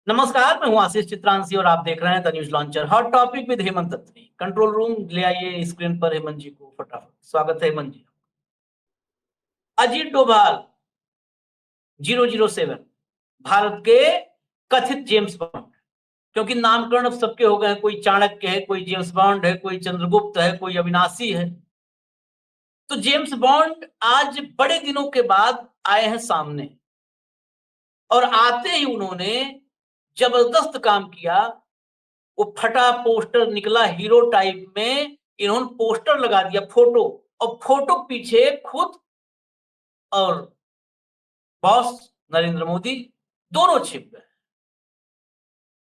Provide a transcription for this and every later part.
नमस्कार, मैं हूं आशीष चित्रांशी और आप देख रहे हैं the news launcher. Hot topic with Hemant Atri. Control room ले आइए स्क्रीन पर हेमंत जी को फटाफट। स्वागत है हेमंत जी। अजीत डोभाल 007 भारत के कथित जेम्स बॉन्ड, क्योंकि नामकरण अब सबके हो गए हैं। कोई चाणक्य है, कोई जेम्स बॉन्ड है, कोई चंद्रगुप्त है, कोई अविनाशी है। तो जेम्स बॉन्ड आज बड़े दिनों के बाद आए हैं सामने, और आते ही उन्होंने जबरदस्त काम किया। वो फटा पोस्टर निकला हीरो टाइप में, इन्होंने पोस्टर लगा दिया, फोटो, और फोटो पीछे खुद और बॉस नरेंद्र मोदी दोनों छिप गए।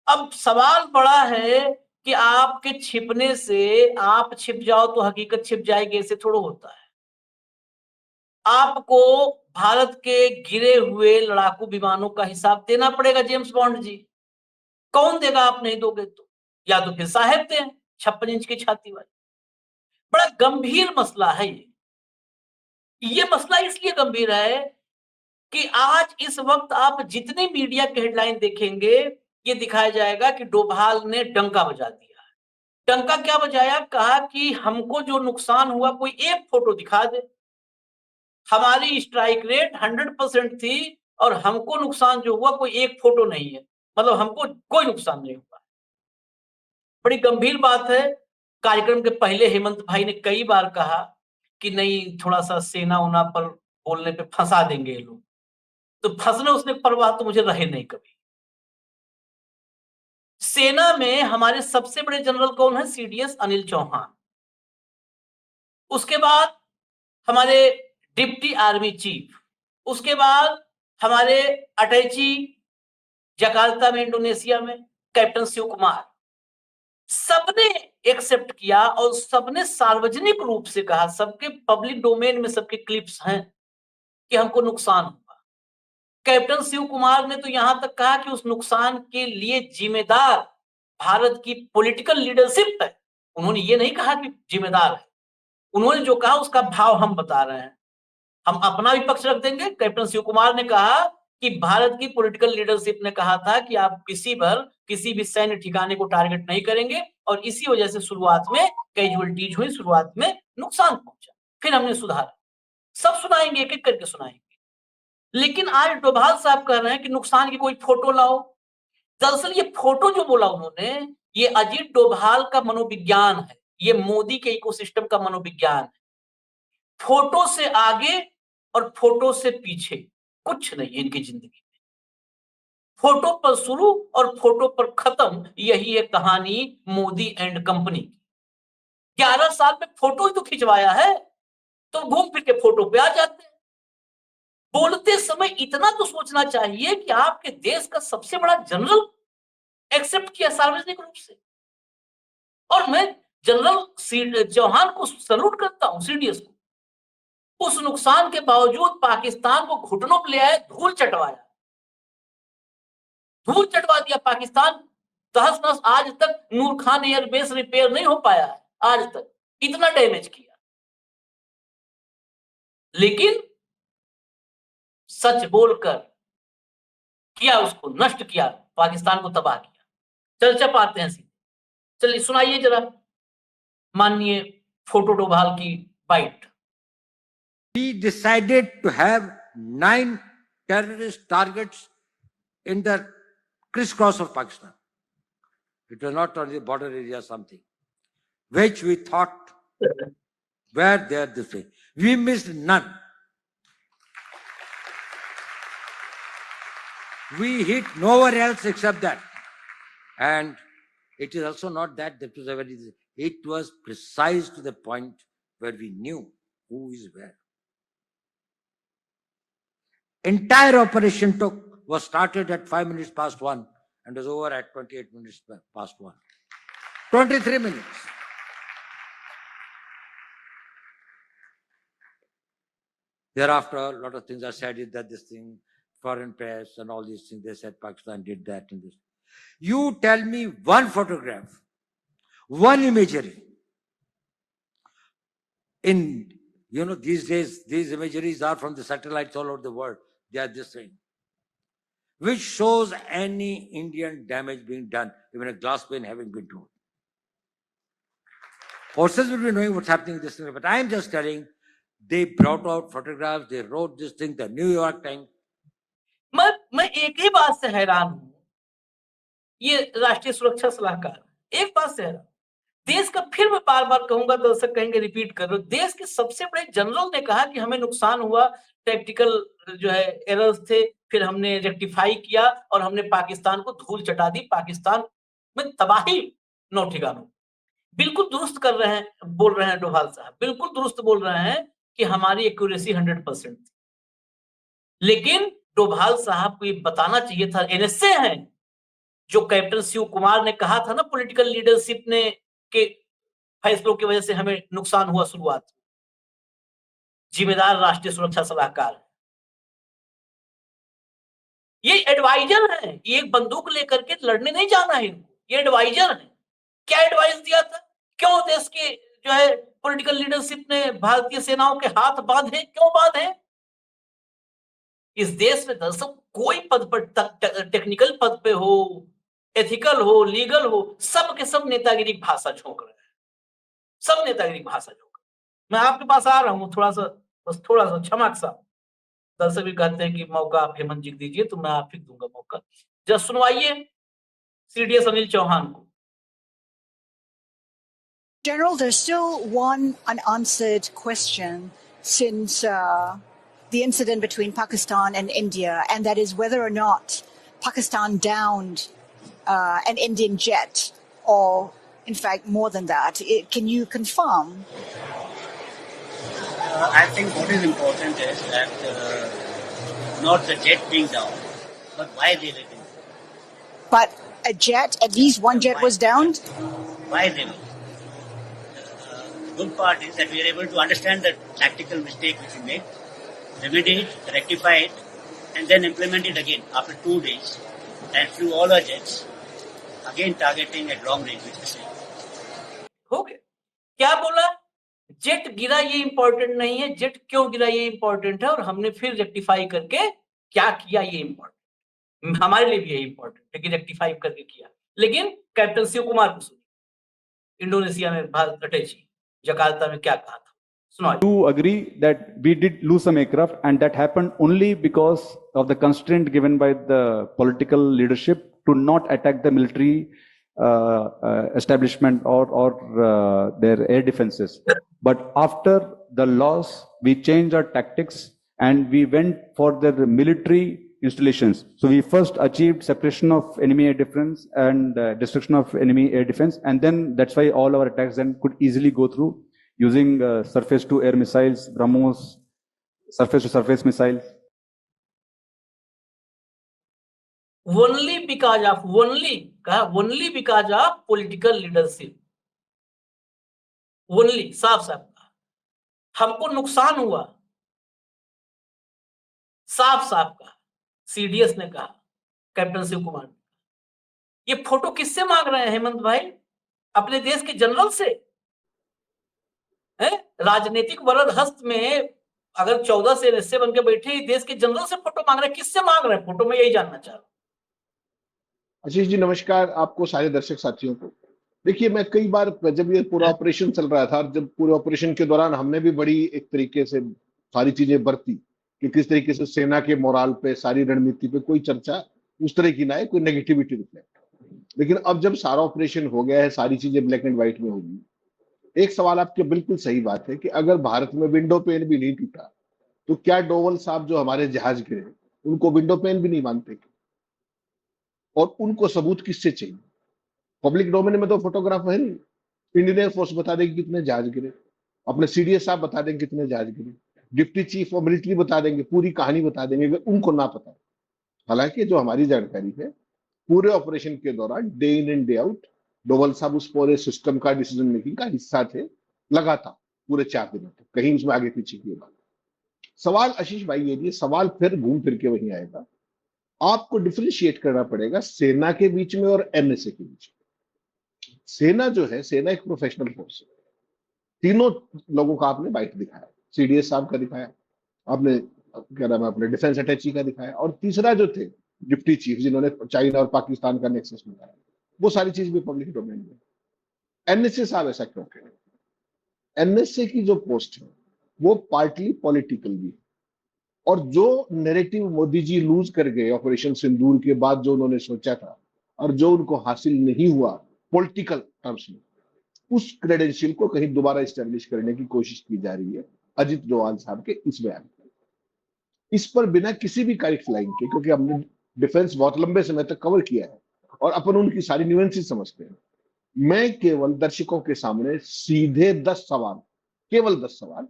अब सवाल बड़ा है कि आपके छिपने से, आप छिप जाओ तो हकीकत छिप जाएगी, ऐसे थोड़ा होता है। आपको भारत के गिरे हुए लड़ाकू विमानों का हिसाब देना पड़ेगा जेम्स बॉन्ड जी। कौन देगा? आप नहीं दोगे तो या तो फिर साहेब दें 56 इंच की छाती वाले। बड़ा गंभीर मसला है ये मसला इसलिए गंभीर है कि आज इस वक्त आप जितने मीडिया के हेडलाइन देखेंगे, ये दिखाया जाएगा कि डोभाल ने डंका बजा दिया। डंका क्या बजाया? कहा कि हमको जो नुकसान हुआ कोई एक फोटो दिखा दे। हमारी स्ट्राइक रेट 100% थी और हमको नुकसान जो हुआ कोई एक फोटो नहीं है, मतलब हमको कोई नुकसान नहीं हुआ। बड़ी गंभीर बात है। कार्यक्रम के पहले हेमंत भाई ने कई बार कहा कि नहीं, थोड़ा सा सेना उना पर बोलने पे फंसा देंगे ये लोग। तो फंसने उसने परवाह तो मुझे रहे नहीं कभी। सेना में हमारे सबसे बड़े जनरल कौन है? सीडीएस अनिल चौहान। उसके बाद हमारे डिप्टी आर्मी चीफ। उसके बाद हमारे अटैची जकार्ता में, इंडोनेशिया में, कैप्टन शिव कुमार। सबने एक्सेप्ट किया और सबने सार्वजनिक रूप से कहा, सबके पब्लिक डोमेन में सबके क्लिप्स हैं कि हमको नुकसान हुआ। कैप्टन शिव कुमार ने तो यहां तक कहा कि उस नुकसान के लिए जिम्मेदार भारत की पॉलिटिकल लीडरशिप है। उन्होंने ये नहीं कहा कि जिम्मेदार है, उन्होंने जो कहा उसका भाव हम बता रहे हैं। हम अपना भी पक्ष रख देंगे। कैप्टन शिव कुमार ने कहा कि भारत की पॉलिटिकल लीडरशिप ने कहा था कि आप किसी भी सैन्य ठिकाने को टारगेट नहीं करेंगे, और इसी वजह से शुरुआत में कैजुअलिटीज हुई, शुरुआत में नुकसान पहुंचा, फिर हमने सुधारा। सब सुनाएंगे, एक एक करके सुनाएंगे। लेकिन आज डोभाल साहब कह रहे हैं कि नुकसान की कोई फोटो लाओ। दरअसल ये फोटो जो बोला उन्होंने, ये अजीत डोभाल का मनोविज्ञान है, ये मोदी के इकोसिस्टम का मनोविज्ञान है। फोटो से आगे और फोटो से पीछे कुछ नहीं है इनकी जिंदगी में। फोटो पर शुरू और फोटो पर खत्म, यही है कहानी मोदी एंड कंपनी की। 11 साल में फोटो ही तो खिंचवाया है, तो घूम फिर के फोटो पे आ जाते हैं। बोलते समय इतना तो सोचना चाहिए कि आपके देश का सबसे बड़ा जनरल एक्सेप्ट किया सार्वजनिक रूप से। और मैं जनरल चौहान को सल्यूट करता हूं, सीडीएस को। उस नुकसान के बावजूद पाकिस्तान को घुटनों पर ले आए, धूल चटवाया, धूल चटवा दिया पाकिस्तान तहस नहस। आज तक नूर खान एयरबेस रिपेयर नहीं हो पाया है, आज तक इतना डैमेज किया। लेकिन सच बोलकर किया, उसको नष्ट किया, पाकिस्तान को तबाह किया। चर्चा पाते हैं सीधे। चलिए सुनाइए जरा माननीय फोटो डोभाल की bite. We decided to have 9 terrorist targets in the crisscross of Pakistan. It was not only the border area, something, which we thought were there this way. We missed none. We hit nowhere else except that. And it is also not that was a very, it was precise to the point where we knew who is where. Entire operation was started at 5 minutes past 1 and was over at 28 minutes past 1. 23 minutes. Thereafter, a lot of things are said that this thing, foreign press and all these things, they said Pakistan did that and this. You tell me one photograph, one imagery. In, these days, these imageries are from the satellites all over the world. They are this thing. which shows any Indian damage being done, even a glass pane having been torn. Forces will be knowing what's happening in this thing, but I am just telling, they brought out photographs, they wrote this thing, the New York Times. मैं एक ही बात से हैरान हूं, ये राष्ट्रीय सुरक्षा सलाहकार, एक बात से हैरान, देश का, फिर मैं बार बार कहूंगा, दर्शक कहेंगे रिपीट कर रहे हो, देश के सबसे बड़े जनरल ने कहा कि हमें नुकसान हुआ, टैक्टिकल जो है एरर्स थे, फिर हमने रेक्टिफाई किया और हमने पाकिस्तान को धूल चटा दी, पाकिस्तान में तबाही नौ ठिकानों। बिल्कुल दुरुस्त कर रहे हैं, बोल रहे हैं डोभाल साहब, बिल्कुल दुरुस्त बोल रहे हैं कि हमारी एक्यूरेसी 100% थी। लेकिन डोभाल साहब को ये बताना चाहिए था, एनएसए हैं, जो कैप्टन शिव कुमार ने कहा था ना, पॉलिटिकल लीडरशिप ने के फैसलों की वजह से हमें नुकसान हुआ शुरुआत, जिम्मेदार राष्ट्रीय सुरक्षा सलाहकार, ये एडवाइजर हैं, ये एक बंदूक लेकर के लड़ने नहीं जाना है इनको, ये एडवाइजर हैं। क्या एडवाइस दिया था? क्यों देश के जो है पॉलिटिकल लीडरशिप ने भारतीय सेनाओं के हाथ बांधे, क्यों बांधे? इस देश में दर्शक कोई पद पर, टेक्निकल पद पे हो, एथिकल हो, लीगल हो, सब के सब नेतागिरी की भाषा झोंक रहे हैं, सब नेतागिरी की भाषा झोंक रहे हैं। मैं आपके पास आ रहा हूं, थोड़ा सा, बस थोड़ा सा क्षमा के साथ, दर्शक भी कहते हैं कि मौका आप हेमंत जी को दीजिए, तो मैं आप ही दूंगा मौका। जस्ट सुनवाइए सीडीएस अनिल चौहान को। General, there's still one unanswered question since the incident between Pakistan and India, and that is whether or not Pakistan downed an Indian jet, or in fact more than that. Can you confirm? I think what is important is that not the jet being down, but why they were down. But a jet, at least one jet was downed? Why they were. Good part is that we are able to understand the tactical mistake which we made, remedy it, rectify it, and then implement it again after 2 days, and flew all our jets, again targeting at long range, which is same. हो गया। क्या बोला? Jet गिरा ये important नहीं है, jet क्यों गिरा ये इंपॉर्टेंट है, और हमने फिर रेक्टिफाई करके क्या किया ये इंपॉर्टेंट, हमारे लिए भी ये इंपॉर्टेंट है कि रेक्टिफाई करके किया। लेकिन कैप्टन शिव कुमार को सुनिए, इंडोनेशिया में भारत अटैची जकार्ता में क्या कहा था, सुनाइए। To agree that we did lose some aircraft, and that happened only because of the constraint given by the political leadership to not attack the military establishment or their air defenses. But after the loss, we changed our tactics and we went for the military installations. So we first achieved separation of enemy air defense and destruction of enemy air defense, and then that's why all our attacks then could easily go through using surface to air missiles, BrahMos, surface to surface missiles. Only because of political leadership. Only, साफ साफ कहा, हमको नुकसान हुआ, साफ साफ कहा, CDS ने कहा, कैप्टन शिव कुमार ने। ये फोटो किससे मांग रहे हैं हेमंत भाई? अपने देश के जनरल से है? राजनीतिक वरद हस्त में अगर 14 से एनएसए बन के बैठे, देश के जनरल से फोटो मांग रहे हैं, किससे मांग रहे हैं फोटो? मैं यही जानना चाह रहा हूं। आशीष जी नमस्कार, आपको सारे दर्शक साथियों को। देखिए, मैं कई बार जब ये पूरा ऑपरेशन चल रहा था, जब पूरे ऑपरेशन के दौरान हमने भी बड़ी एक तरीके से सारी चीजें बरती कि किस तरीके से सेना के मोराल पे, सारी रणनीति पे कोई चर्चा उस तरह की ना है, कोई नेगेटिविटी रिफ्लेक्ट। लेकिन अब जब सारा ऑपरेशन हो गया है, सारी चीजें ब्लैक एंड व्हाइट में होगी, एक सवाल आपके बिल्कुल सही बात है कि अगर भारत में विंडो पेन भी नहीं टूटा, तो क्या डोवल साहब जो हमारे जहाज गिरे, उनको विंडो पेन भी नहीं मानते? और उनको सबूत किससे चाहिए? पब्लिक डोमेन में तो फोटोग्राफ है नहीं। इंडियन एयरफोर्स बता देंगे कितने जहाज गिरे, अपने सीडीएस साहब बता देंगे कितने जहाज गिरे, डिप्टी चीफ ऑफ मिलिट्री बता देंगे, पूरी कहानी बता देंगे, अगर उनको ना पता। हालांकि जो हमारी जानकारी है, पूरे ऑपरेशन के दौरान day in and day out Doval साहब उस पूरे सिस्टम का, डिसीजन मेकिंग का हिस्सा थे, लगातार पूरे 4 दिनों तक, कहीं उसमें आगे पीछे की बात। सवाल आशीष भाई ये सवाल फिर घूम फिर के वहीं आएगा, आपको डिफरेंशिएट करना पड़ेगा सेना के बीच में और एनएसए के बीच में। सेना जो है, सेना एक प्रोफेशनल फोर्स है। तीनों लोगों का आपने बाइट दिखाया, सीडीएस साहब का दिखाया, आपने क्या नाम है अपने डिफेंस अटैची का दिखाया, और तीसरा जो थे डिप्टी चीफ जिन्होंने चाइना और पाकिस्तान का नेक्सस बताया, वो सारी चीज भी पब्लिक डोमेन में। एनएसए साहब ऐसा क्यों करें? एनएसए की जो पोस्ट है वो पार्टली पॉलिटिकल भी है, और जो नैरेटिव मोदी जी लूज कर गए ऑपरेशन सिंदूर के बाद, जो उन्होंने सोचा था और जो उनको हासिल नहीं हुआ पॉलिटिकल टर्म्स में, उस क्रेडेंशियल को कहीं दोबारा इस्टेब्लिश करने की कोशिश की जा रही है अजित डोभाल साहब के इस बयान में। इस पर बिना किसी भी करेक्ट लाइन के, क्योंकि हमने डिफेंस बहुत लंबे समय तक कवर किया है और अपन उनकी सारी न्यूएंसेस समझते हैं, मैं केवल दर्शकों के सामने सीधे 10 सवाल, केवल 10 सवाल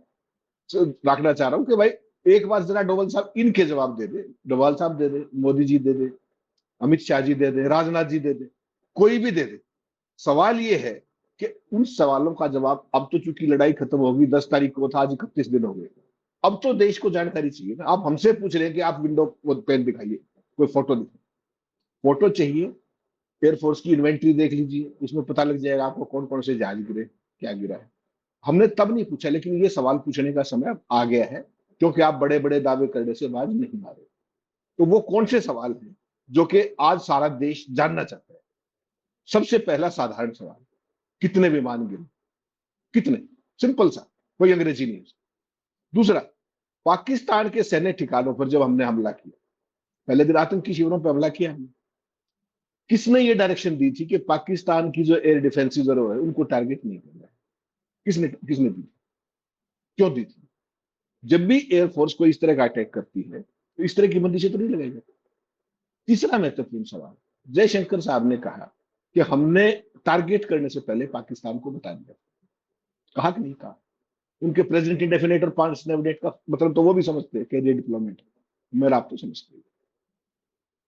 रखना चाह रहा हूं कि भाई एक बार जरा डोभाल साहब इनके जवाब दे दे, डोभाल साहब दे दे, मोदी जी दे दे, अमित शाह जी दे दे, राजनाथ जी दे दे, कोई भी दे दे। सवाल ये है कि उन सवालों का जवाब, अब तो चूंकि लड़ाई खत्म होगी, 10 तारीख को था, आज 31 दिन हो गए, अब तो देश को जानकारी चाहिए ना। आप हमसे पूछ रहे हैं कि आप विंडो पेन दिखाइए, कोई फोटो दिखाइए, फोटो चाहिए, एयरफोर्स की इन्वेंट्री देख लीजिए, उसमें पता लग जाएगा आपको कौन कौन से जहाज गिरे, क्या गिरा है। हमने तब नहीं पूछा, लेकिन ये सवाल पूछने का समय अब आ गया है, क्योंकि आप बड़े बड़े दावे करने से बाज नहीं मारे। तो वो कौन से सवाल हैं जो कि आज सारा देश जानना चाहता है? सबसे पहला साधारण सवाल, कितने विमान गिरे, कितने? सिंपल सा, कोई अंग्रेजी नहीं। दूसरा, पाकिस्तान के सैन्य ठिकानों पर जब हमने हमला किया, पहले दिन आतंकी शिविरों पर हमला किया हमने, किसने ये डायरेक्शन दी थी कि पाकिस्तान की जो एयर डिफेंसिव है उनको टारगेट नहीं करना है? किसने किसने दी थी? क्यों दी थी? जब भी एयरफोर्स को इस तरह का अटैक करती है तो इस तरह की बंदिशें तो नहीं लगाई जाती। तीसरा महत्वपूर्ण सवाल, जयशंकर साहब ने कहा कि हमने टारगेट करने से पहले पाकिस्तान को बता दिया, कहा कि नहीं कहा? उनके प्रेजेंट इंडेफिनेट और पांच डेट का मतलब तो वो भी समझते हैं कैरियर डिप्लोमेट, मेरा आप तो समझते हैं।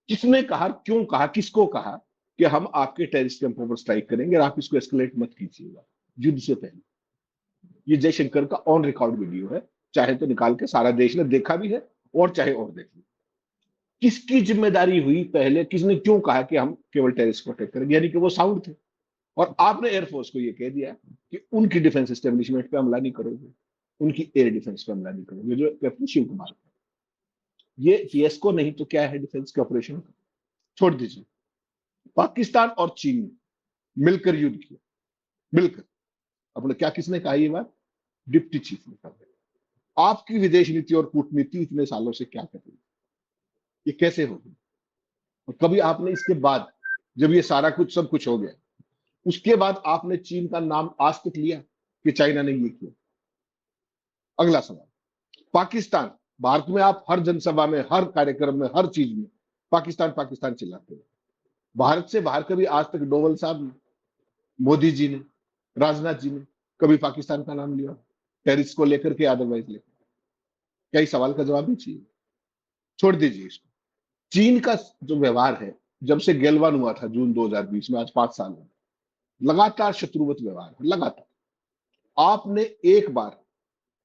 किसने कहा, क्यों कहा, किसको कहा कि हम आपके टेररिस्ट कैंपों पर स्ट्राइक करेंगे और आप इसको एस्केलेट मत कीजिएगा युद्ध से पहले? ये जयशंकर का ऑन रिकॉर्ड वीडियो है, चाहे तो निकाल के, सारा देश ने देखा भी है और चाहे और देख ली। किसकी जिम्मेदारी हुई पहले, किसने क्यों कहा कि हम केवल टेररिस्ट को अटैक करेंगे? यानी कि वो साउंड थे, और आपने एयरफोर्स को ये कह दिया कि उनकी डिफेंस एस्टेब्लिशमेंट पे हमला नहीं करोगे, उनकी एयर डिफेंस पे हमला नहीं करोगे, जो कैप्टन शिव कुमार। ये फियस्को नहीं तो क्या है डिफेंस के ऑपरेशन? छोड़ दीजिए, पाकिस्तान और चीन ने मिलकर युद्ध किया, मिलकर। अपने क्या, किसने कहा ये बात? डिप्टी चीफ ने कहा। आपकी विदेश नीति और कूटनीति इतने सालों से क्या कर रही है? ये कैसे होगी? और कभी आपने इसके बाद, जब ये सारा कुछ सब कुछ हो गया, उसके बाद आपने चीन का नाम आज तक लिया कि चाइना ने ये किया? अगला सवाल, पाकिस्तान, भारत में आप हर जनसभा में, हर कार्यक्रम में, हर चीज में पाकिस्तान पाकिस्तान चिल्लाते हैं। भारत से बाहर कभी आज तक डोभाल साहब ने, मोदी जी ने, राजनाथ जी ने कभी पाकिस्तान का नाम लिया टेरिस को लेकर के, अदरवाइज लेकर? क्या इस सवाल का जवाब नहीं चाहिए? छोड़ दीजिए इसको। चीन का जो व्यवहार है, जब से गैलवान हुआ था जून 2020 में, आज 5 साल में, लगातार शत्रुवत व्यवहार है, लगातार। आपने एक बार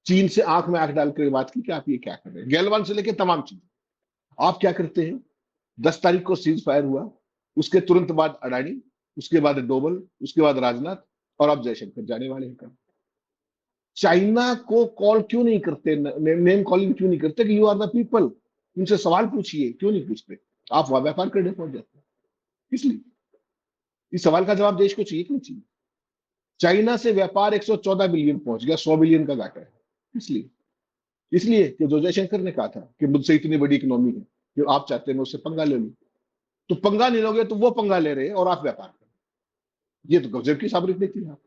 चीन से आंख में आंख डालकर बात की कि आप ये क्या कर रहे हैं? गैलवान से लेकर तमाम चीजें आप क्या करते हैं? 10 तारीख को सीज फायर हुआ, उसके तुरंत बाद अडानी, उसके बाद डोभाल, उसके बाद राजनाथ, और अब जयशंकर जाने वाले हैं। चाइना को कॉल क्यों नहीं करते, नेम कॉलिंग क्यों नहीं करते कि यू आर द पीपल? उनसे सवाल पूछिए, क्यों नहीं पूछते? आप वहां व्यापार करने पहुंच जाते हैं, इसलिए। इस सवाल का जवाब देश को चाहिए कि नहीं चाहिए? चाइना से व्यापार 114 बिलियन पहुंच गया, 100 बिलियन का घाटा है। इसलिए कि जो जयशंकर ने कहा था कि मुझसे इतनी बड़ी इकोनॉमी है कि आप चाहते हैं मैं उससे पंगा ले लूं, तो पंगा नहीं लोगे तो वो पंगा ले रहे हैं और आप व्यापार कर। ये तो गजब की साबरिक नीति है।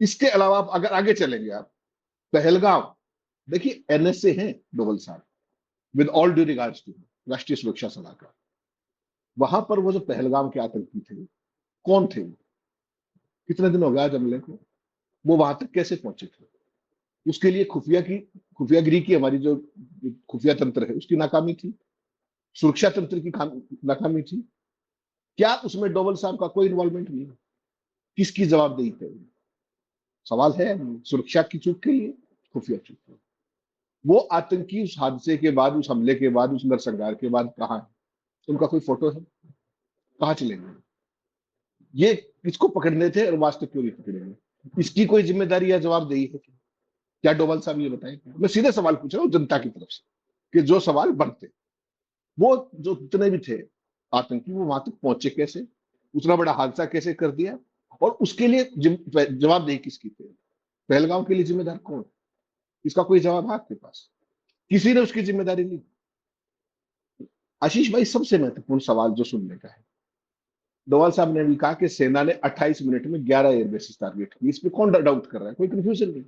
इसके अलावा आप अगर आगे चलेंगे, आप पहलगाम देखिए, एनएसए है डोभाल साहब, with all due regards to राष्ट्रीय सुरक्षा सलाहकार। वहां पर वो जो पहलगाम के आतंकी थे, कौन थे वो? कितने दिन हो गया आज हमले को? वो वहां तक कैसे पहुंचे थे? उसके लिए खुफियागिरी की हमारी जो खुफिया तंत्र है उसकी नाकामी थी, सुरक्षा तंत्र की नाकामी थी। क्या उसमें डोभाल साहब का कोई इन्वॉल्वमेंट नहीं? किसकी जवाबदेही है? सवाल है सुरक्षा की चूक के लिए, खुफिया चूक के लिए। वो आतंकी उस हादसे के बाद, उस हमले के बाद, उस नरसंहार के बाद कहाँ है? उनका कोई फोटो है? कहाँ चले गए? ये किसको पकड़ने थे और वास्तव क्यों नहीं पकड़ेंगे? इसकी कोई जिम्मेदारी या जवाबदेही है क्या? डोभाल साहब ये बताएं। मैं सीधे सवाल पूछ रहा हूँ जनता की तरफ से, कि जो सवाल बनते। वो जो जितने भी थे आतंकी वो वहां तक पहुंचे कैसे, उतना बड़ा हादसा कैसे कर दिया, और उसके लिए जवाबदेही किसकी थी? पहलगांव के लिए जिम्मेदार कौन? इसका कोई जवाब है आपके पास? किसी ने उसकी जिम्मेदारी ली? आशीष भाई, सबसे महत्वपूर्ण सवाल जो सुनने का है, डोवाल साहब ने भी कहा कि सेना ने 28 मिनट में 11 एयरबेसेस टारगेट किए। इसमें कौन डाउट कर रहा है? कोई कंफ्यूजन नहीं।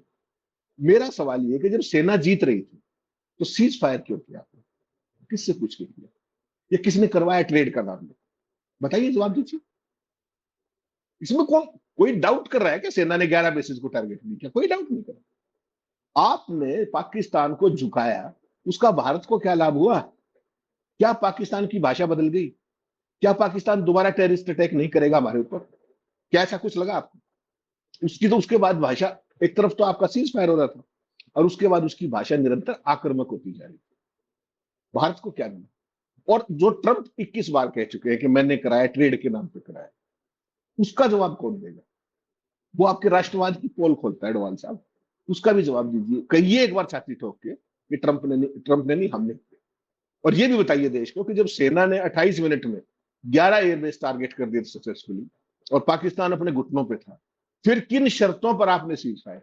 मेरा सवाल ये कि जब सेना जीत रही थी तो सीज फायर क्यों किया आपने? किससे पूछ के किया? या किसने करवाया ट्रेड का नाम में? बताइए, जवाब दीजिए। इसमें कौन कोई डाउट कर रहा है कि सेना ने 11 बेसिस को टारगेट नहीं किया? कोई डाउट नहीं कर रहा। आपने पाकिस्तान को झुकाया, उसका भारत को क्या लाभ हुआ? क्या पाकिस्तान की भाषा बदल गई? क्या पाकिस्तान दोबारा टेररिस्ट अटैक नहीं करेगा हमारे ऊपर? क्या ऐसा कुछ लगा आपको? उसकी तो उसके बाद भाषा, एक तरफ तो आपका सीज फायर हो रहा था और उसके बाद उसकी भाषा निरंतर आक्रामक होती जा रही। भारत को क्या मिला? और जो ट्रंप 21 बार कह चुके हैं कि मैंने कराया, ट्रेड के नाम पे कराया, उसका जवाब कौन देगा? वो आपके राष्ट्रवाद की पोल खोलता है डोवाल साहब, उसका भी जवाब दीजिए। कहिए एक बार छाती ठोक के कि ट्रंप ने नहीं, हमने। और ये भी बताइए देश को कि जब सेना ने 28 मिनट में 11 एयरबेस टारगेट कर दिए सक्सेसफुली और पाकिस्तान अपने घुटनों पे था, फिर किन शर्तों पर आपने सीज फायर?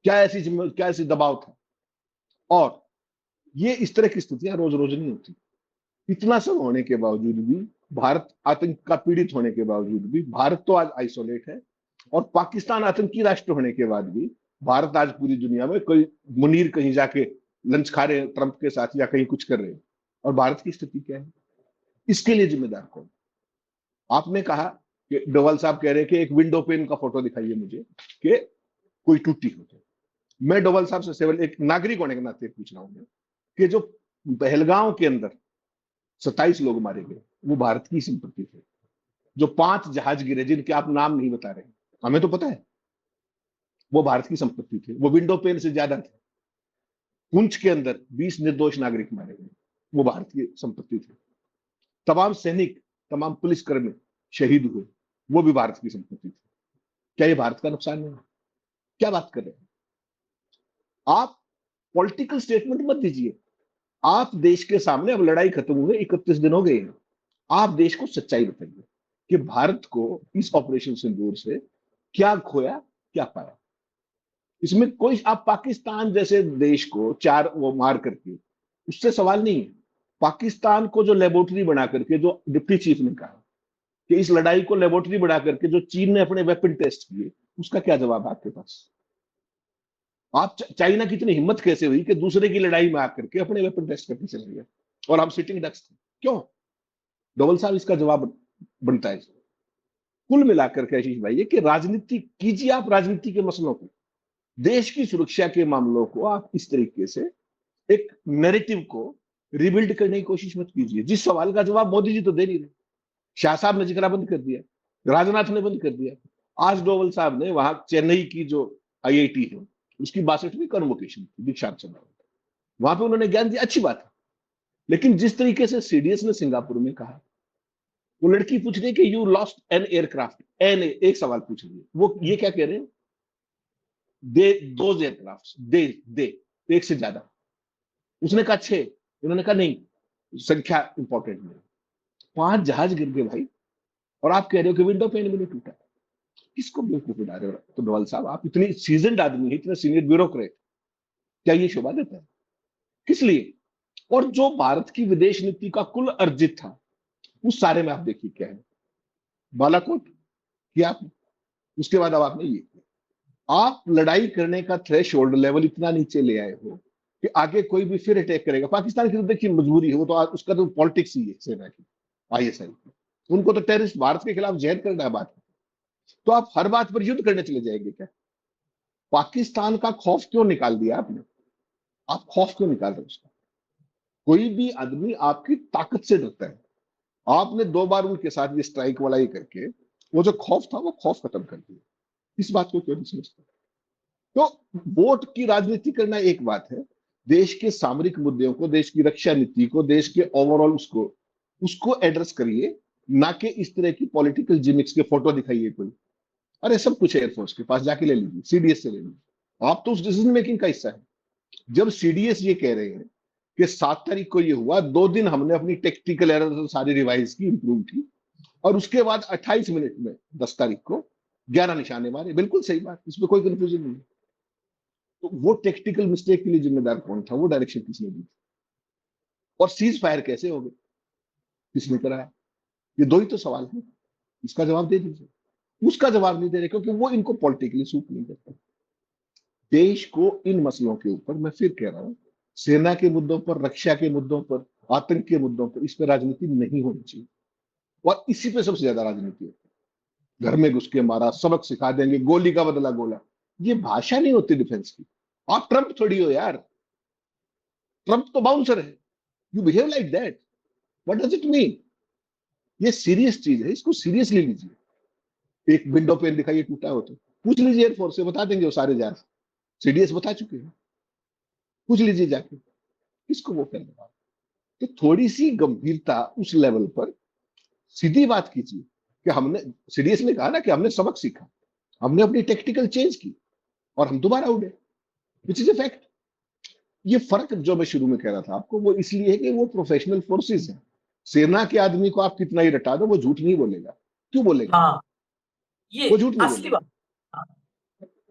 क्या ऐसी दबाव था? और ये इस तरह की स्थितियां रोज रोज नहीं होती। इतना सब होने के बावजूद भी, भारत आतंक का पीड़ित होने के बावजूद भी, भारत तो आज आइसोलेट है, और पाकिस्तान आतंकी राष्ट्र होने के बाद भी भारत आज पूरी दुनिया में, कोई मुनीर कहीं जाके लंच खा रहे हैं ट्रंप के साथ या कहीं कुछ कर रहे हैं, और भारत की स्थिति क्या है? इसके लिए जिम्मेदार कौन? आपने कहा कि डोवाल साहब कह रहे हैं कि एक विंडो पेन का फोटो दिखाइए मुझे कि कोई टूटी हो जाए। मैं डोवाल साहब से केवल एक नागरिक होने के नाते पूछ रहा हूं कि जो पहलगांव के अंदर 27 लोग मारे गए, वो भारत की संपत्ति थे। जो 5 जहाज गिरे जिनके आप नाम नहीं बता रहे, हमें तो पता है, वो भारत की संपत्ति थे। वो विंडो पेन से ज्यादा थे। पुंछ के अंदर 20 निर्दोष नागरिक मारे गए, वो भारत की संपत्ति थे। तमाम सैनिक, तमाम पुलिसकर्मी शहीद हुए, वो भी भारत की संपत्ति थी। क्या ये भारत का नुकसान नहीं है? क्या बात कर रहे हैं आप? पॉलिटिकल स्टेटमेंट मत दीजिए। आप देश के सामने, अब लड़ाई खत्म हुए 31 दिन हो गए हैं, आप देश को सच्चाई बताइए कि भारत को इस ऑपरेशन सिंदूर से क्या खोया, क्या पाया। इसमें कोई, आप पाकिस्तान जैसे देश को 4 वो मार करके, उससे सवाल नहीं है। पाकिस्तान को जो लेबोरेटरी बना करके, जो डिप्टी चीफ ने कहा कि इस लड़ाई को लेबोरेटरी बना करके जो चीन ने अपने वेपन टेस्ट किए, उसका क्या जवाब है आपके पास? आप चाइना की इतनी हिम्मत कैसे हुई कि दूसरे की लड़ाई में आकर के अपने वेपन टेस्ट करके चले गए, और हम सिटिंग डक्स थे? क्यों? डोवल साहब, इसका जवाब बनता है। कुल मिलाकर के आशीष भाई, कि राजनीति कीजिए, आप राजनीति के मसलों को, देश की सुरक्षा के मामलों को आप इस तरीके से एक नैरेटिव को रिबिल्ड करने की कोशिश मत कीजिए। जिस सवाल का जवाब मोदी जी तो दे नहीं रहे, शाह साहब ने जिक्र बंद कर दिया, राजनाथ ने बंद कर दिया, आज डोवल साहब ने वहां चेन्नई की जो आईआईटी है उसकी 62वीं कन्वोकेशन थी, दीक्षांत समारोह, वहां पे उन्होंने ज्ञान दिया, अच्छी बात है। लेकिन जिस तरीके से सीडीएस ने सिंगापुर में कहा, वो लड़की पूछ रही है कि you lost an aircraft, an, एक सवाल पूछ रही है, वो ये क्या कह रहे हैं? दे दोज एयरक्राफ्ट, दे एक से ज्यादा। उसने कहा 6, उन्होंने कहा नहीं, संख्या इंपॉर्टेंट नहीं। 5 जहाज गिर गए भाई, और आप कह रहे हो कि विंडो पेन भी नहीं टूटा। किसको बेवकूफ बना रहे हो? तो डोवाल साहब, आप इतनी सीजनड आदमी है, इतने सीनियर ब्यूरोक्रेट, क्या ये शोभा देता है? किस लिए? और जो भारत की विदेश नीति का कुल अर्जित था, उस सारे में आप देखिए क्या है। बालाकोट किया आपने, उसके बाद अब आपने ये किया। आप लड़ाई करने का थ्रेशोल्ड लेवल इतना नीचे ले आए हो कि आगे कोई भी फिर अटैक करेगा। पाकिस्तान की तो देखिए मजबूरी है, वो तो उसका तो पॉलिटिक्स ही है सेना की, आईएसआई की। उनको तो टेररिस्ट भारत के खिलाफ जहद करना है बात। तो आप हर बात पर युद्ध करने चले जाएंगे क्या? पाकिस्तान का खौफ क्यों निकाल दिया आपने? आप खौफ क्यों निकाल रहे हो उसका? कोई भी आदमी आपकी ताकत से डरता है। आपने 2 बार उनके साथ ये स्ट्राइक वाला ही करके वो जो खौफ था, वो खौफ खत्म कर दिया। इस बात को क्यों नहीं समझते? तो वोट की राजनीति करना एक बात है, देश के सामरिक मुद्दों को, देश की रक्षा नीति को, देश के ओवरऑल उसको एड्रेस करिए, ना कि इस तरह की पॉलिटिकल जिमिक्स के फोटो दिखाइए कोई। अरे सब कुछ एयरफोर्स के पास जाके ले लीजिए, सीडीएस से ले लीजिए, आप तो उस डिसीजन मेकिंग का हिस्सा है। जब सीडीएस ये कह रहे हैं कि 7 तारीख को ये हुआ, 2 दिन हमने अपनी टेक्निकल एरर सारी रिवाइज की, इंप्रूव की, और उसके बाद 28 मिनट में 10 तारीख को 11 निशाने मारे। बिल्कुल सही बात, इसमें कोई कंफ्यूजन नहीं। तो वो टेक्निकल मिस्टेक के लिए जिम्मेदार कौन था, वो डायरेक्शन किसने दी? और सीज फायर कैसे हो गए, किसने कराया? ये दो ही तो सवाल है, इसका जवाब दे दीजिए। उसका जवाब नहीं दे रहे क्योंकि वो इनको पॉलिटिकली सूट नहीं करता। देश को इन मसलों के ऊपर, मैं फिर कह रहा हूं, सेना के मुद्दों पर, रक्षा के मुद्दों पर, आतंक के मुद्दों पर, इस पर राजनीति नहीं होनी चाहिए। और इसी पे सबसे ज्यादा राजनीति होती है। घर में घुस के मारा, सबक सिखा देंगे, गोली का बदला गोला, ये भाषा नहीं होती डिफेंस की। आप ट्रंप थोड़ी हो यार, ट्रंप तो बाउंसर है। You behave like that, what does it mean? ये सीरियस चीज है, इसको सीरियसली लीजिए। एक विंडो पेन दिखाइए टूटा हो तो पूछ लीजिए एयरफोर्स से, बता देंगे वो सारे जहाज। सीडीएस बता चुके हैं, पूछ लीजिए जाके, किसको वो करने वाला। तो थोड़ी सी गंभीरता उस लेवल पर, सीधी बात कीजिए कि हमने, सीडीएस ने कहा ना कि हमने सबक सीखा, हमने अपनी टेक्टिकल चेंज की और हम दोबारा उड़े, विच इज ए फैक्ट। ये फर्क जो मैं शुरू में कह रहा था आपको, वो इसलिए है कि वो प्रोफेशनल फोर्सेस हैं। सेना के आदमी को आप कितना ही रटा दो, वो झूठ नहीं बोलेगा। क्यों बोलेगा? हाँ, ये वो झूठ नहीं असली बोलेगा। बात। हाँ,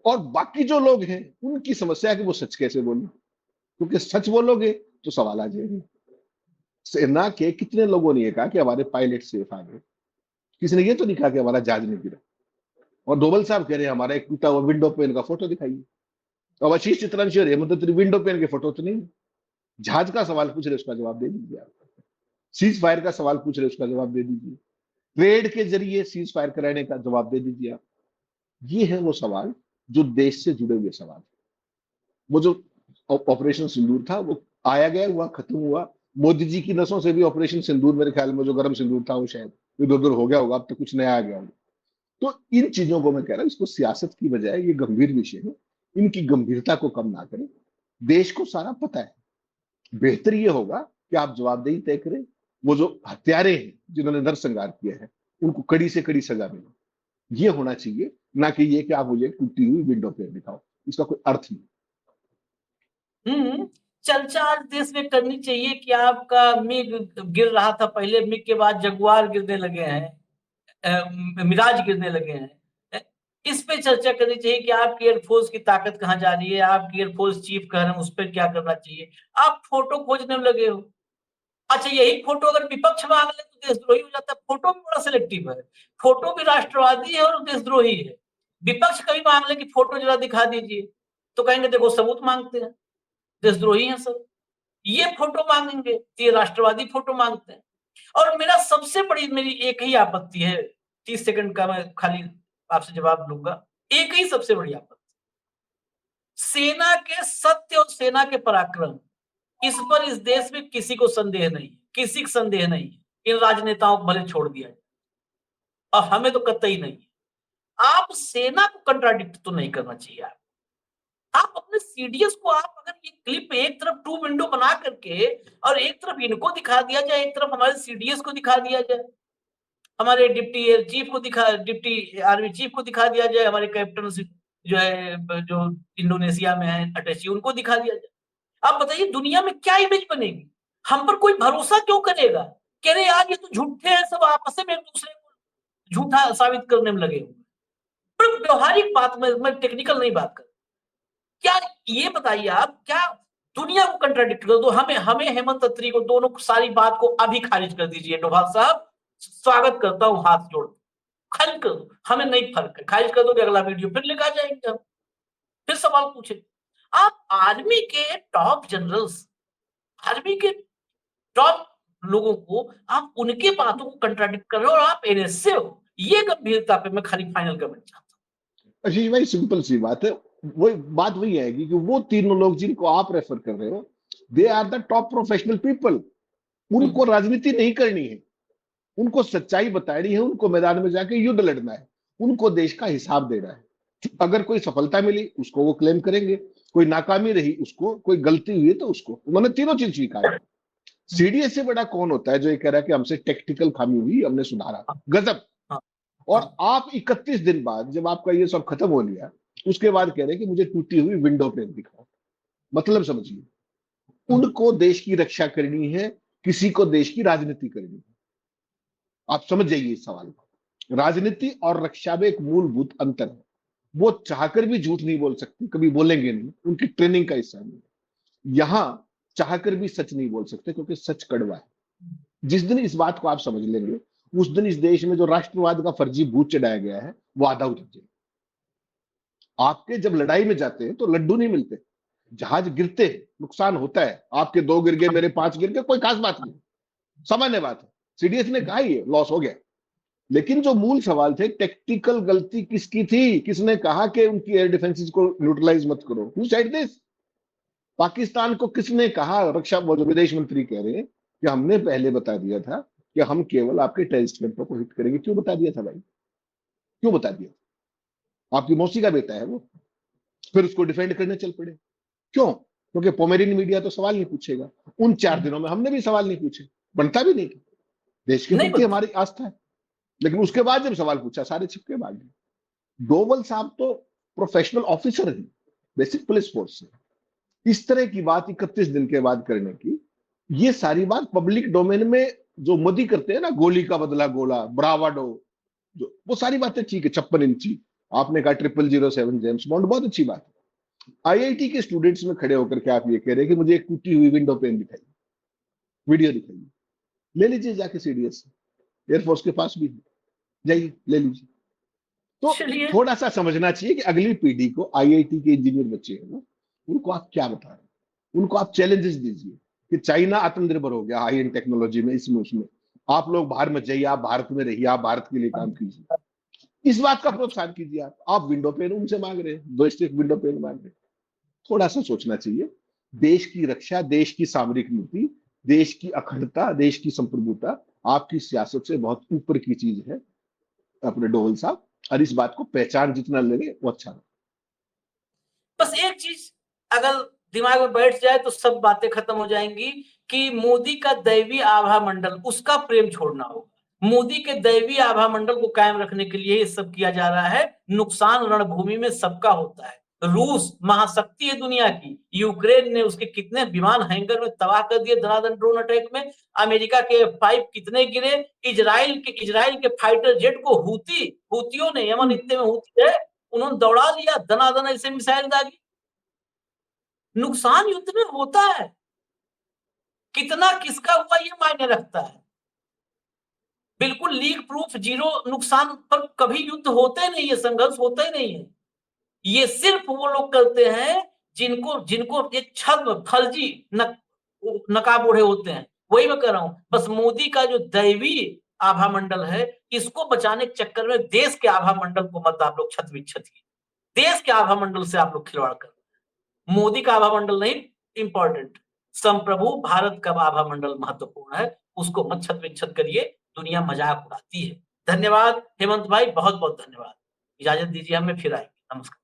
और बाकी जो लोग हैं उनकी समस्या है कि वो सच कैसे बोले, क्योंकि सच बोलोगे तो सवाल आ जाएंगे। सेना के कितने लोगों ने ये कहा कि हमारे पायलट सेफ आ गए, किसी ने ये तो नहीं कहा कि हमारा जहाज नहीं गिरा। और डोभाल साहब कह रहे हैं हमारा एक टूटा हुआ विंडो पेन का फोटो दिखाइए। अब आशीष चित्रांशी और हेमंत त्रिवेदी विंडो पेन के फोटो तो नहीं, जहाज का सवाल पूछ रहे उसका जवाब दे दीजिए आप। सीज फायर का सवाल पूछ रहे उसका जवाब दे दीजिए। ट्रेड के जरिए सीज फायर कराने का जवाब दे दीजिए आप। ये है वो सवाल जो देश से जुड़े हुए सवाल। वो जो ऑपरेशन सिंदूर था, वो आया गया हुआ, खत्म हुआ। मोदी जी की नसों से भी ऑपरेशन सिंदूर, मेरे ख्याल में जो गर्म सिंदूर था वो शायद इधर उधर हो गया होगा, अब तो कुछ नया आ गया होगा। तो इन चीजों को मैं कह रहा हूं, इसको सियासत की बजाय, ये गंभीर विषय है, इनकी गंभीरता को कम ना करें। देश को सारा पता है। बेहतर ये होगा कि आप जवाबदेही तय करें। वो जो हत्यारे हैं जिन्होंने नरसंहार किया है, उनको कड़ी से कड़ी सजा मिले, ये होना चाहिए। ना कि ये कि आप मुझे टूटी हुई विंडो पे दिखाओ, इसका कोई अर्थ नहीं। चर्चा आज देश में करनी चाहिए कि आपका मिग गिर रहा था पहले, मिग के बाद जगुआर गिरने लगे हैं, मिराज गिरने लगे हैं। इस पे चर्चा करनी चाहिए कि आपकी एयरफोर्स की ताकत कहाँ जा रही है, आपकी एयरफोर्स चीफ कह रहे हैं उस पर क्या करना चाहिए। आप फोटो खोजने में लगे हो। अच्छा, यही फोटो अगर विपक्ष मांग ले तो देशद्रोही हो जाता है। फोटो भी बड़ा सिलेक्टिव है, फोटो भी राष्ट्रवादी है और देशद्रोही है। विपक्ष कभी मांग ले कि फोटो जरा दिखा दीजिए, तो कहेंगे देखो सबूत मांगते हैं, देशद्रोही है सब। ये फोटो मांगेंगे तो ये राष्ट्रवादी फोटो मांगते हैं। और मेरा सबसे बड़ी, मेरी एक ही आपत्ति है, 30 सेकंड का मैं खाली आपसे जवाब लूंगा। एक ही सबसे बड़ी आपत्ति, सेना के सत्य और सेना के पराक्रम, इस पर इस देश में किसी को संदेह नहीं, किसी को संदेह नहीं। इन राजनेताओं को भले छोड़ दिया जाए, और हमें तो कतई नहीं। आप सेना को कंट्राडिक्ट तो नहीं करना चाहिए। आप अपने सीडीएस को, आप अगर ये क्लिप एक तरफ टू विंडो बना करके और एक तरफ इनको दिखा दिया जाए, एक तरफ हमारे सीडीएस को दिखा दिया जाए, हमारे डिप्टी एयर चीफ को डिप्टी आर्मी चीफ को दिखा दिया जाए, हमारे कैप्टन जो है जो इंडोनेशिया में है अटैची, उनको दिखा दिया जाए। आप बताइए दुनिया में क्या इमेज बनेगी? हम पर कोई भरोसा क्यों करेगा? कह रहे यार ये तो झूठे हैं, सब आपस में एक दूसरे को झूठा साबित करने में लगे हुए। पर व्यवहारिक बात में, मैं टेक्निकल नहीं बात कर, क्या ये बताइए आप, क्या दुनिया को कंट्राडिक्ट कर दो? हमें हेमंत अत्री को, दोनों सारी बात को अभी खारिज कर दीजिए। डोभाल साहब स्वागत करता हूं, हाथ जोड़ खारिज कर दो, हमें नहीं फर्क है। खारिज कर दो, अगला वीडियो फिर लेकर आ जाएंगे हम, फिर सवाल पूछे। आप आर्मी के टॉप जनरल्स, आर्मी के टॉप लोगों को आप उनके बातों को कंट्राडिक्ट कर रहे हो और आप एनएसए हो। ये गंभीरता पे मैं खाली फाइनल कमेंट चाहता हूं। आशीष भाई, सिंपल सी बात है। वही बात वही आएगी कि वो तीनों लोग जिनको आप रेफर कर रहे हो, they are the top professional people. उनको राजनीति नहीं करनी है, उनको सच्चाई बतानी है, उनको मैदान में जाके युद्ध लड़ना है, उनको देश का हिसाब देना है। अगर कोई सफलता मिली उसको वो क्लेम करेंगे, कोई नाकामी रही उसको, कोई गलती हुई तो उसको। उन्होंने तीनों चीज स्वीकार है। सीडीएस से बड़ा कौन होता है जो ये कह रहा है कि हमसे टेक्निकल खामी हुई, हमने सुधारा? गजब। और आप 31 दिन बाद जब आपका ये सब खत्म हो गया, उसके बाद कह रहे हैं कि मुझे टूटी हुई विंडो पेन दिखाओ। मतलब समझिए, उनको देश की रक्षा करनी है, किसी को देश की राजनीति करनी है। आप समझ जाइए इस सवाल को। राजनीति और रक्षा में एक मूलभूत अंतर है। वो चाहकर भी झूठ नहीं बोल सकती, कभी बोलेंगे नहीं, उनकी ट्रेनिंग का हिस्सा नहीं। यहां चाहकर भी सच नहीं बोल सकते, क्योंकि सच कड़वा है। जिस दिन इस बात को आप समझ लेंगे, उस दिन इस देश में जो राष्ट्रवाद का फर्जी भूत चढ़ाया गया है वो आधा उतर जाएगा। आपके जब लड़ाई में जाते हैं तो लड्डू नहीं मिलते, जहाज गिरते हैं, नुकसान होता है। आपके 2 गिर गए, मेरे 5 गिर गए, कोई खास बात नहीं, सामान्य बात है। सीडीएस ने कहा ये लॉस हो गया। लेकिन जो मूल सवाल थे, टेक्टिकल गलती किसकी थी? किसने कहा कि उनकी एयर डिफेंसेस को न्यूट्रलाइज मत करो? Who said this? पाकिस्तान को किसने कहा? रक्षा विदेश मंत्री कह रहे हैं कि हमने पहले बता दिया था कि हम केवल आपके टेररिस्ट कैंपों को हिट करेंगे। क्यों बता दिया था भाई? क्यों बता दिया? आपकी मौसी का बेटा है वो, फिर उसको डिफेंड करने चल पड़े। क्यों? क्योंकि पोमेरियन मीडिया तो सवाल नहीं पूछेगा। उन 4 दिनों में हमने भी सवाल नहीं पूछे, बनता भी नहीं। देश के नहीं प्रति बनता। हमारी आस्था है। लेकिन उसके बाद जब सवाल पूछा, सारे छिपके भाग गए। डोवल साहब तो प्रोफेशनल ऑफिसर हैं, बेसिक पुलिस फोर्स से। इस तरह की बात 31 दिन के बाद करने की, ये सारी बात पब्लिक डोमेन में जो मोदी करते हैं ना, गोली का बदला गोला, ब्रावाडो, जो वो सारी बातें ठीक है। 56 इंची आपने कहा, 0007 जेम्स बॉन्ड, बहुत अच्छी बात है। आईआईटी के स्टूडेंट्स में खड़े होकर के आप ये कह रहे हैं कि मुझे एक टूटी हुई विंडो पेन दिखाइए, वीडियो दिखाइए। ले लीजिए जाके सीडीएस से, एयरफोर्स के पास भी है, जाइए ले लीजिए। तो चलिए, थोड़ा सा समझना चाहिए कि अगली पीढ़ी को, आईआईटी के इंजीनियर बच्चे हैं ना, उनको आप क्या बता रहे हैं? उनको आप चैलेंजेस दीजिए कि चाइना आत्मनिर्भर हो गया हाई एंड टेक्नोलॉजी में, इसमें उसमें। आप लोग बाहर मत जाइए, आप भारत में रहिए, आप भारत के लिए काम कीजिए। इस बात का प्रोत्साहन कीजिए। आप विंडो पेन उनसे मांग रहे हैं, डोमेस्टिक विंडो पेन मांग रहे हैं। थोड़ा सा सोचना चाहिए। देश की रक्षा, देश की सामरिक नीति, देश की अखंडता, देश की संप्रभुता आपकी सियासत से बहुत ऊपर की चीज है अपने डोवल साहब। और इस बात को पहचान जितना लगे वो अच्छा है। बस एक चीज अगर दिमाग में बैठ जाए तो सब बातें खत्म हो जाएंगी कि मोदी का दैवी आभा मंडल, उसका प्रेम छोड़ना होगा। मोदी के दैवी आभा मंडल को कायम रखने के लिए ये सब किया जा रहा है। नुकसान रणभूमि में सबका होता है। रूस महाशक्ति है दुनिया की, यूक्रेन ने उसके कितने विमान हैंगर में तबाह कर दिए धनाधन ड्रोन अटैक में। अमेरिका के F-5 कितने गिरे। इजराइल के फाइटर जेट को हूतियों ने, यमन इत्ते में हूती है, उन्होंने दौड़ा लिया धनाधन ऐसे मिसाइल दागी। नुकसान युद्ध में होता है, कितना किसका हुआ ये मायने रखता है। बिल्कुल लीक प्रूफ जीरो नुकसान पर कभी युद्ध होते नहीं है, संघर्ष होता ही नहीं है। ये सिर्फ वो लोग करते हैं जिनको जिनको एक छद्म फर्जी नकाब ओढ़े होते हैं। वही मैं कह रहा हूं, बस मोदी का जो दैवी आभा मंडल है, इसको बचाने के चक्कर में देश के आभा मंडल को मत आप लोग छत विच्छत कीजिए। देश के आभा मंडल से आप लोग खिलवाड़ कर, मोदी का आभा मंडल नहीं इंपॉर्टेंट, संप्रभु भारत का आभा मंडल महत्वपूर्ण है। उसको मत छत विच्छत करिए, दुनिया मजाक उड़ाती है। धन्यवाद हेमंत भाई, बहुत बहुत धन्यवाद। इजाजत दीजिए, हमें फिर आएंगे। नमस्कार।